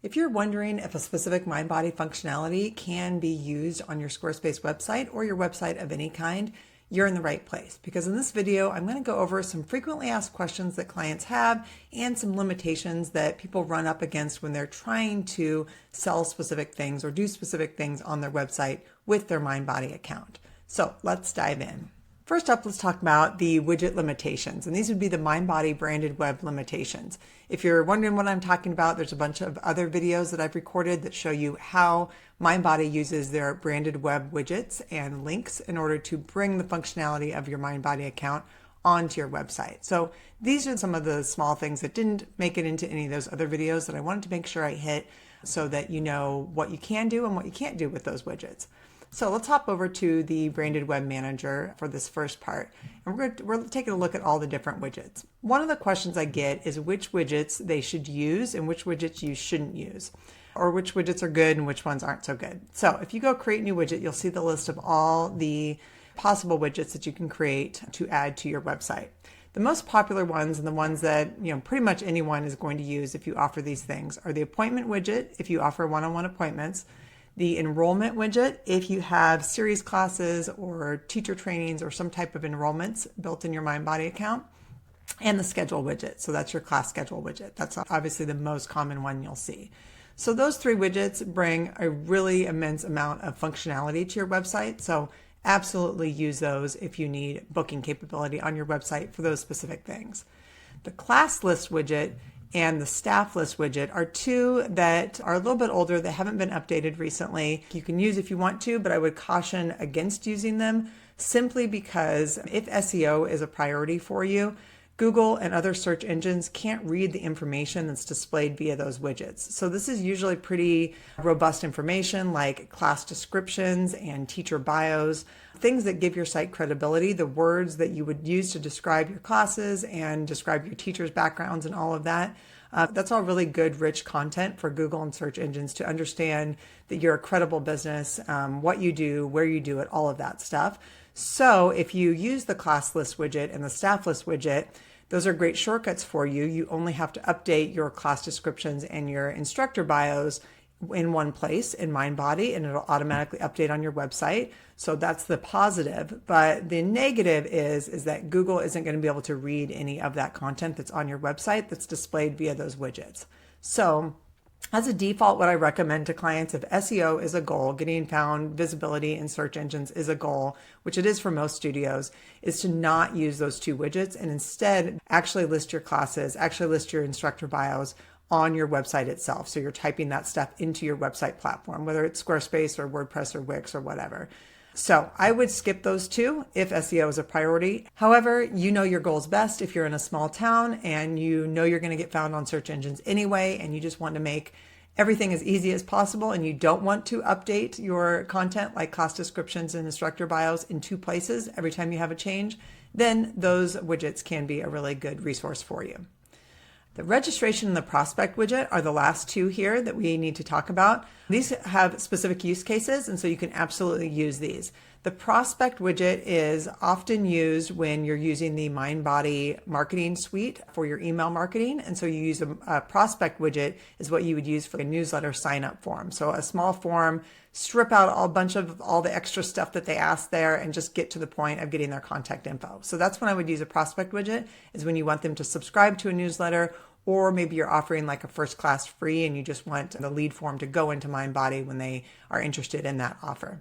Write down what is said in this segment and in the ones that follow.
If you're wondering if a specific Mindbody functionality can be used on your Squarespace website or your website of any kind, you're in the right place, because in this video, I'm going to go over some frequently asked questions that clients have and some limitations that people run up against when they're trying to sell specific things or do specific things on their website with their Mindbody account. So let's dive in. First up, let's talk about the widget limitations, and these would be the Mindbody branded web limitations. If you're wondering what I'm talking about, there's a bunch of other videos that I've recorded that show you how Mindbody uses their branded web widgets and links in order to bring the functionality of your Mindbody account onto your website. So these are some of the small things that didn't make it into any of those other videos that I wanted to make sure I hit so that you know what you can do and what you can't do with those widgets. So let's hop over to the branded web manager for this first part. And we're taking a look at all the different widgets. One of the questions I get is which widgets they should use and which widgets you shouldn't use, or which widgets are good and which ones aren't so good. So if you go create new widget, you'll see the list of all the possible widgets that you can create to add to your website. The most popular ones and the ones that pretty much anyone is going to use if you offer these things are the appointment widget if you offer one-on-one appointments, the enrollment widget if you have series classes or teacher trainings or some type of enrollments built in your Mindbody account, and the schedule widget. So that's your class schedule widget. That's obviously the most common one you'll see. So those three widgets bring a really immense amount of functionality to your website. So absolutely use those if you need booking capability on your website for those specific things. The class list widget and the staff list widget are two that are a little bit older. They haven't been updated recently. You can use if you want to, but I would caution against using them simply because if SEO is a priority for you, Google and other search engines can't read the information that's displayed via those widgets. So this is usually pretty robust information like class descriptions and teacher bios, things that give your site credibility, the words that you would use to describe your classes and describe your teachers' backgrounds and all of that. That's all really good, rich content for Google and search engines to understand that you're a credible business, what you do, where you do it, all of that stuff. So if you use the class list widget and the staff list widget, those are great shortcuts for you. You only have to update your class descriptions and your instructor bios in one place in Mindbody, and it'll automatically update on your website. So that's the positive. But the negative is that Google isn't going to be able to read any of that content that's on your website that's displayed via those widgets. So as a default, what I recommend to clients, if SEO is a goal, getting found, visibility in search engines is a goal, which it is for most studios, is to not use those two widgets and instead actually list your classes, actually list your instructor bios on your website itself. So you're typing that stuff into your website platform, whether it's Squarespace or WordPress or Wix or whatever. So I would skip those two if SEO is a priority. However, you know your goals best if you're in a small town and you know you're going to get found on search engines anyway, and you just want to make everything as easy as possible, and you don't want to update your content like class descriptions and instructor bios in two places every time you have a change, then those widgets can be a really good resource for you. The registration and the prospect widget are the last two here that we need to talk about. These have specific use cases, and so you can absolutely use these. The prospect widget is often used when you're using the Mindbody marketing suite for your email marketing. And so you use a prospect widget is what you would use for a newsletter sign up form. So a small form, strip out a bunch of all the extra stuff that they ask there and just get to the point of getting their contact info. So that's when I would use a prospect widget, is when you want them to subscribe to a newsletter, or maybe you're offering like a first class free and you just want the lead form to go into Mindbody when they are interested in that offer.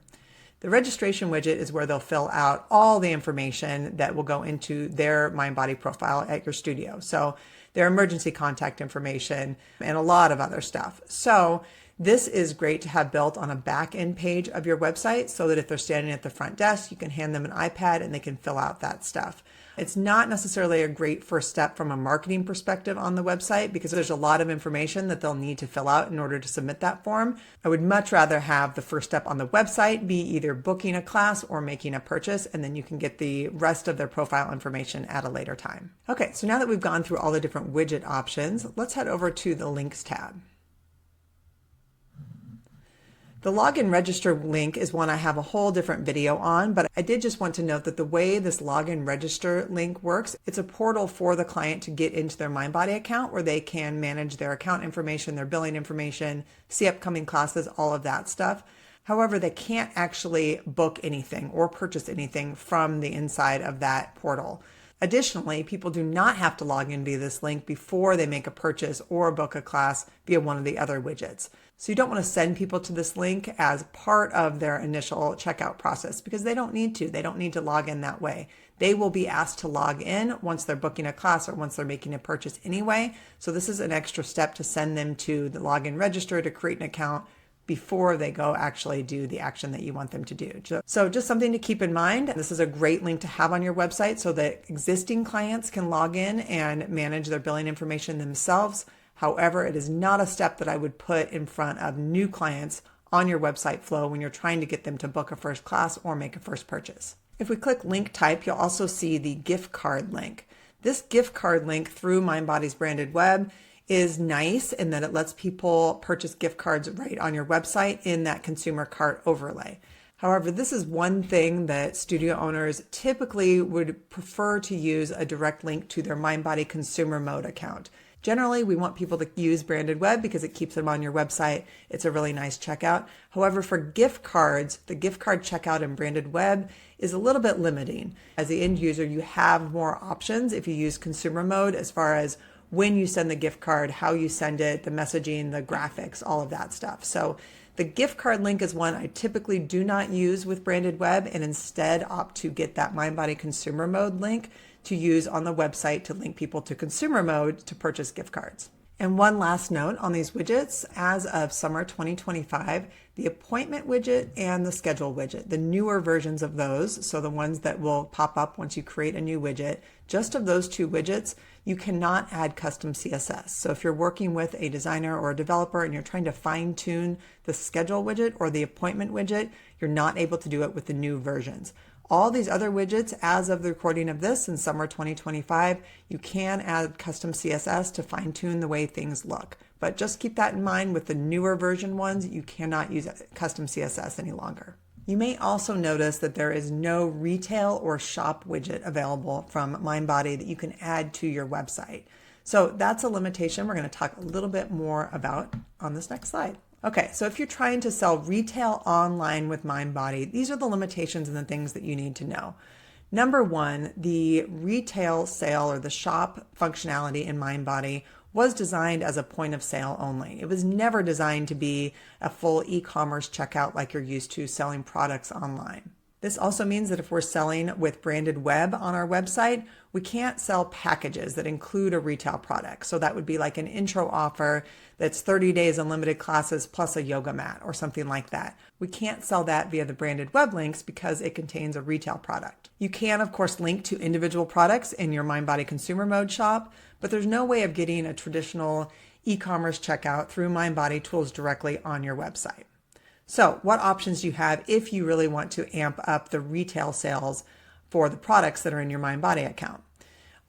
The registration widget is where they'll fill out all the information that will go into their Mindbody profile at your studio. So their emergency contact information and a lot of other stuff. So this is great to have built on a back end page of your website so that if they're standing at the front desk, you can hand them an iPad and they can fill out that stuff. It's not necessarily a great first step from a marketing perspective on the website because there's a lot of information that they'll need to fill out in order to submit that form. I would much rather have the first step on the website be either booking a class or making a purchase, and then you can get the rest of their profile information at a later time. Okay, so now that we've gone through all the different widget options, let's head over to the links tab. The login register link is one I have a whole different video on, but I did just want to note that the way this login register link works, it's a portal for the client to get into their Mindbody account where they can manage their account information, their billing information, see upcoming classes, all of that stuff. However, they can't actually book anything or purchase anything from the inside of that portal. Additionally, people do not have to log in via this link before they make a purchase or book a class via one of the other widgets. So you don't want to send people to this link as part of their initial checkout process because they don't need to. They don't need to log in that way. They will be asked to log in once they're booking a class or once they're making a purchase anyway. So this is an extra step to send them to the login register to create an account before they go actually do the action that you want them to do. So just something to keep in mind. This is a great link to have on your website so that existing clients can log in and manage their billing information themselves. However, it is not a step that I would put in front of new clients on your website flow when you're trying to get them to book a first class or make a first purchase. If we click link type, you'll also see the gift card link. This gift card link through Mindbody's branded web is nice in that it lets people purchase gift cards right on your website in that consumer cart overlay. However, this is one thing that studio owners typically would prefer to use a direct link to their Mindbody consumer mode account. Generally, we want people to use branded web because it keeps them on your website. It's a really nice checkout. However, for gift cards, the gift card checkout in branded web is a little bit limiting. As the end user, you have more options if you use consumer mode as far as when you send the gift card, how you send it, the messaging, the graphics, all of that stuff. So the gift card link is one I typically do not use with branded web and instead opt to get that Mindbody consumer mode link to use on the website to link people to consumer mode to purchase gift cards. And one last note on these widgets, as of summer 2025, the appointment widget and the schedule widget, the newer versions of those, so the ones that will pop up once you create a new widget, just of those two widgets, you cannot add custom CSS. So if you're working with a designer or a developer and you're trying to fine tune the schedule widget or the appointment widget, you're not able to do it with the new versions. All these other widgets, as of the recording of this in summer 2025, you can add custom CSS to fine tune the way things look. But just keep that in mind with the newer version ones, you cannot use custom CSS any longer. You may also notice that there is no retail or shop widget available from Mindbody that you can add to your website. So that's a limitation we're going to talk a little bit more about on this next slide. Okay, so if you're trying to sell retail online with Mindbody, these are the limitations and the things that you need to know. Number one, the retail sale or the shop functionality in Mindbody was designed as a point of sale only. It was never designed to be a full e-commerce checkout like you're used to selling products online. This also means that if we're selling with branded web on our website, we can't sell packages that include a retail product. So that would be like an intro offer that's 30 days unlimited classes plus a yoga mat or something like that. We can't sell that via the branded web links because it contains a retail product. You can, of course, link to individual products in your Mindbody consumer mode shop, but there's no way of getting a traditional e-commerce checkout through Mindbody tools directly on your website. So what options do you have if you really want to amp up the retail sales for the products that are in your Mindbody account?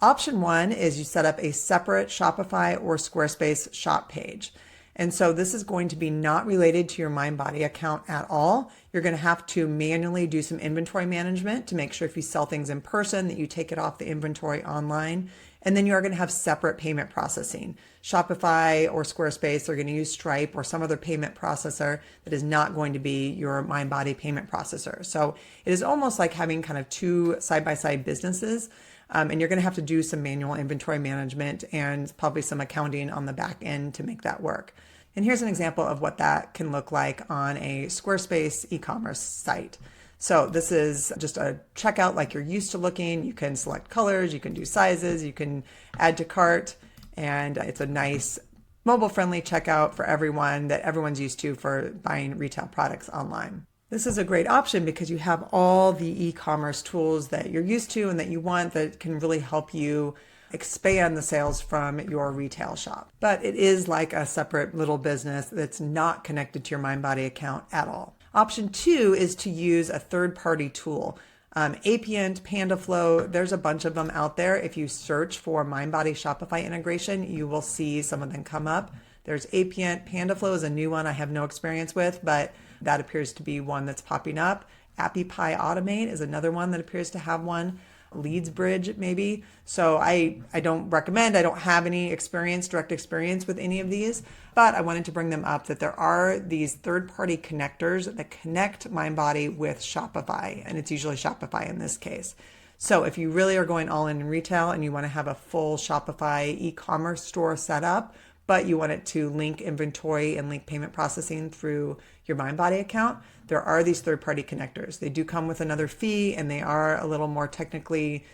Option one is you set up a separate Shopify or Squarespace shop page. And so this is going to be not related to your Mindbody account at all. You're going to have to manually do some inventory management to make sure if you sell things in person that you take it off the inventory online. And then you are going to have separate payment processing. Shopify or Squarespace are going to use Stripe or some other payment processor that is not going to be your Mindbody payment processor. So it is almost like having kind of two side-by-side businesses. And you're going to have to do some manual inventory management and probably some accounting on the back end to make that work. And here's an example of what that can look like on a Squarespace e-commerce site. So this is just a checkout like you're used to looking. You can select colors, you can do sizes, you can add to cart, and it's a nice mobile-friendly checkout for everyone that everyone's used to for buying retail products online. This is a great option because you have all the e-commerce tools that you're used to and that you want that can really help you expand the sales from your retail shop. But it is like a separate little business that's not connected to your Mindbody account at all. Option two is to use a third-party tool. Appian, PandaFlow, there's a bunch of them out there. If you search for Mindbody Shopify integration, you will see some of them come up. There's Apient. PandaFlow is a new one I have no experience with, but that appears to be one that's popping up. AppyPie Automate is another one that appears to have one. LeadsBridge maybe. So I don't recommend, I don't have any direct experience with any of these, but I wanted to bring them up that there are these third-party connectors that connect Mindbody with Shopify, and it's usually Shopify in this case. So if you really are going all in retail and you want to have a full Shopify e-commerce store set up, but you want it to link inventory and link payment processing through your Mindbody account, there are these third-party connectors. They do come with another fee, and they are a little more technically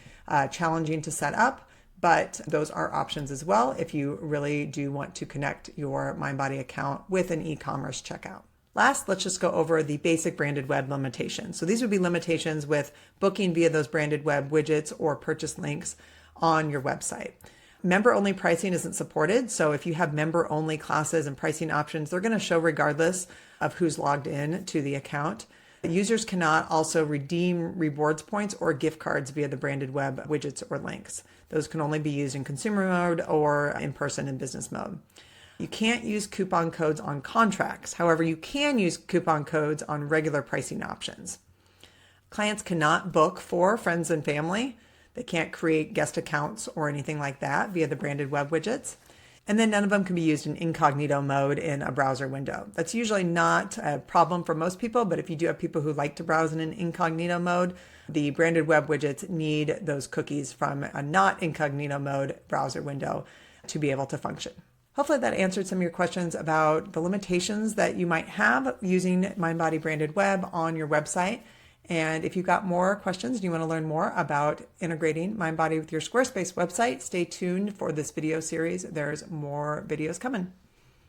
challenging to set up, but those are options as well if you really do want to connect your Mindbody account with an e-commerce checkout. Last, let's just go over the basic branded web limitations. So these would be limitations with booking via those branded web widgets or purchase links on your website. Member-only pricing isn't supported. So if you have member-only classes and pricing options, they're going to show regardless of who's logged in to the account. Users cannot also redeem rewards points or gift cards via the branded web widgets or links. Those can only be used in consumer mode or in person in business mode. You can't use coupon codes on contracts. However, you can use coupon codes on regular pricing options. Clients cannot book for friends and family. They can't create guest accounts or anything like that via the branded web widgets. And then none of them can be used in incognito mode in a browser window. That's usually not a problem for most people, but if you do have people who like to browse in an incognito mode, the branded web widgets need those cookies from a not incognito mode browser window to be able to function. Hopefully that answered some of your questions about the limitations that you might have using Mindbody branded web on your website. And if you've got more questions and you want to learn more about integrating Mindbody with your Squarespace website, stay tuned for this video series. There's more videos coming.